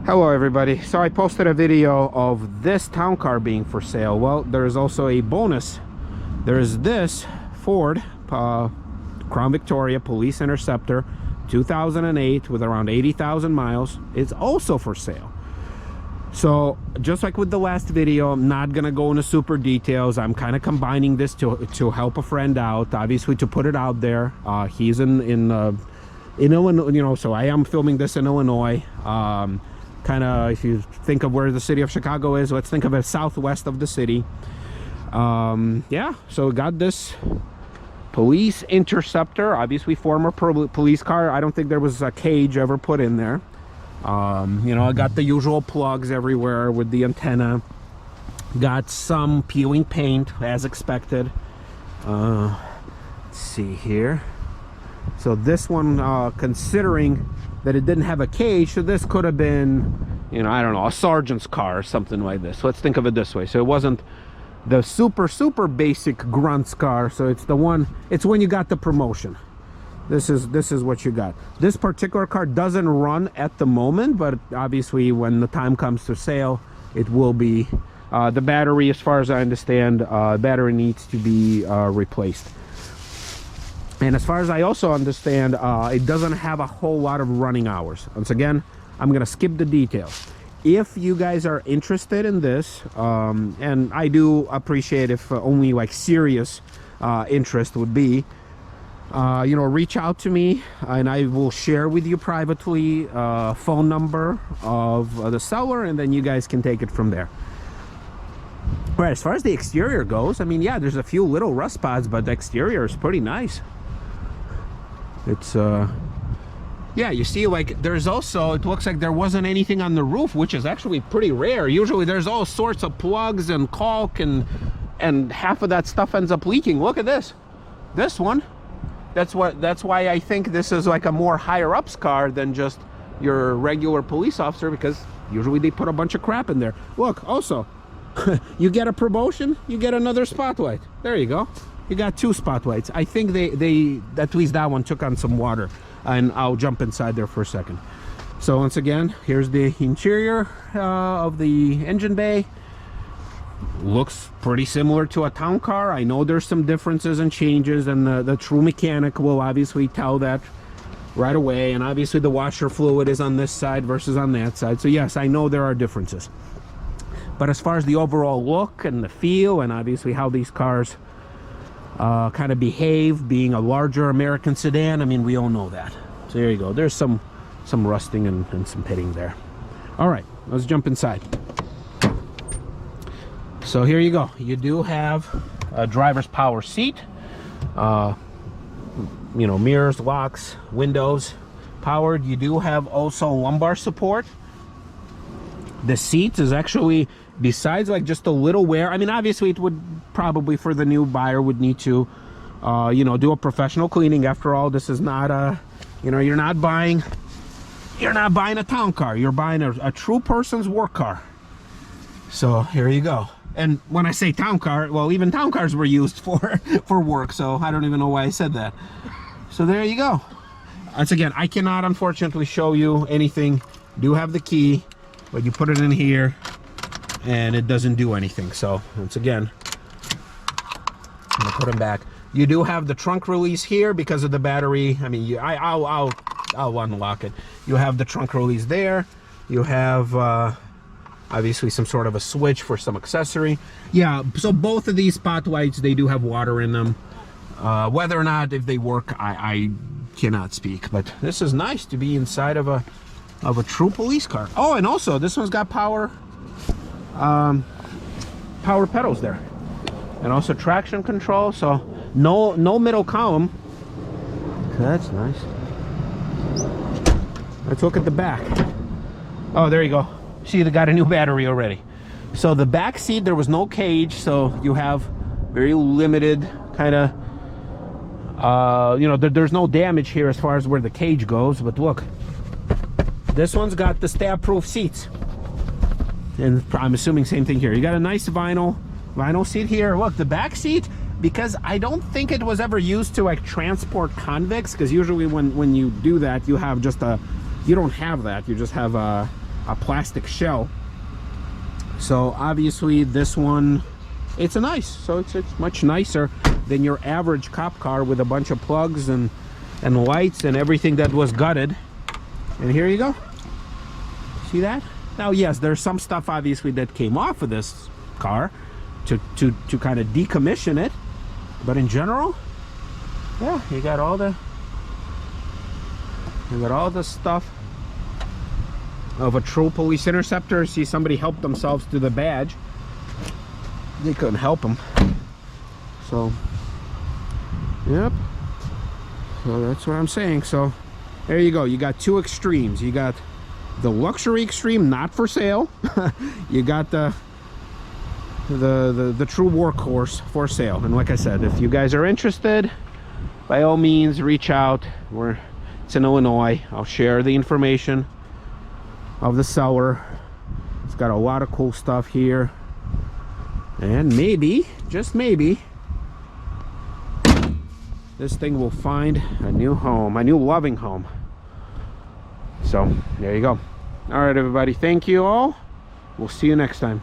Hello everybody. So I posted a video of this town car being for sale. Well, there's also a bonus. There's this Ford Crown Victoria Police Interceptor 2008 with around 80,000 miles. It's also for sale. So just like with the last video, I'm not gonna go into super details. I'm kind of combining this to help a friend out, obviously, to put it out there. He's in Illinois, you know, so I am filming this in Illinois. Kind of, if you think of where the city of Chicago is, let's think of it southwest of the city. Yeah, so we got this Police Interceptor, obviously former police car. I don't think there was a cage ever put in there. You know, I got the usual plugs everywhere with the antenna. Got some peeling paint as expected. Let's see here. So this one, considering that it didn't have a cage, so this could have been, you know, I don't know, a sergeant's car or something like this. Let's think of it this way. So it wasn't the super basic grunt's car, so it's the one, it's when you got the promotion. This is what you got. This particular car doesn't run at the moment, but obviously when the time comes to sale, it will be. The battery, as far as I understand, battery needs to be replaced. And as far as I also understand, it doesn't have a whole lot of running hours. Once again, I'm gonna skip the details. If you guys are interested in this, and I do appreciate if only like serious interest would be, you know, reach out to me and I will share with you privately phone number of the seller, and then you guys can take it from there. All right, as far as the exterior goes, I mean, yeah, there's a few little rust spots, but the exterior is pretty nice. It's yeah, you see, like, there's also, it looks like there wasn't anything on the roof, which is actually pretty rare. Usually there's all sorts of plugs and caulk, and half of that stuff ends up leaking. Look at this one. That's why I think this is like a more higher ups car than just your regular police officer, because usually they put a bunch of crap in there. Look, also you get a promotion, you get another spotlight. There you go. You got two spotlights. I think they at least that one took on some water, and I'll jump inside there for a second. So once again, here's the interior of the engine bay. Looks pretty similar to a town car. I know there's some differences and changes, and the true mechanic will obviously tell that right away. And obviously the washer fluid is on this side versus on that side. So yes, I know there are differences. But as far as the overall look and the feel, and obviously how these cars kind of behave, being a larger American sedan, I mean, we all know that. So there you go. There's some rusting and some pitting there. All right, let's jump inside. So here you go. You do have a driver's power seat. You know, mirrors, locks, windows, powered. You do have also lumbar support. The seat is actually, besides like just a little wear, I mean, obviously it would probably, for the new buyer, would need to you know, do a professional cleaning. After all, this is not a, you know, you're not buying a town car. You're buying a true person's work car. So here you go. And when I say town car, well, even town cars were used for work, so I don't even know why I said that. So there you go. Once again, I cannot unfortunately show you anything. Do have the key, but you put it in here and it doesn't do anything. So once again, I'm gonna put them back. You do have the trunk release here because of the battery. I mean, I'll unlock it. You have the trunk release there. You have obviously some sort of a switch for some accessory. Yeah, so both of these spotlights, they do have water in them. Whether or not if they work, I cannot speak. But this is nice to be inside of a true police car. Oh, and also this one's got power pedals there, and also traction control. So no middle column. So that's nice. Let's look at the back. Oh, there you go. See, they got a new battery already. So the back seat, there was no cage, so you have very limited kind of you know, there's no damage here as far as where the cage goes. But look, this one's got the stab-proof seats, and I'm assuming same thing here. You got a nice vinyl seat here. Look, the back seat, because I don't think it was ever used to like transport convicts, because usually when you do that, you have just a, you don't have that, you just have a a plastic shell. So obviously this one, it's a nice, so it's much nicer than your average cop car with a bunch of plugs and lights and everything that was gutted. And here you go. See that? Now yes, there's some stuff obviously that came off of this car to kind of decommission it, but in general, yeah, you got all the stuff of a true police interceptor. See, somebody helped themselves to the badge. They couldn't help them. So, yep. So that's what I'm saying. So there you go. You got two extremes. You got the luxury extreme, not for sale. You got the true workhorse for sale. And like I said, if you guys are interested, by all means reach out. It's in Illinois. I'll share the information of the seller. It's got a lot of cool stuff here, and maybe, just maybe, this thing will find a new home, a new loving home. So there you go. All right, everybody, thank you all. We'll see you next time.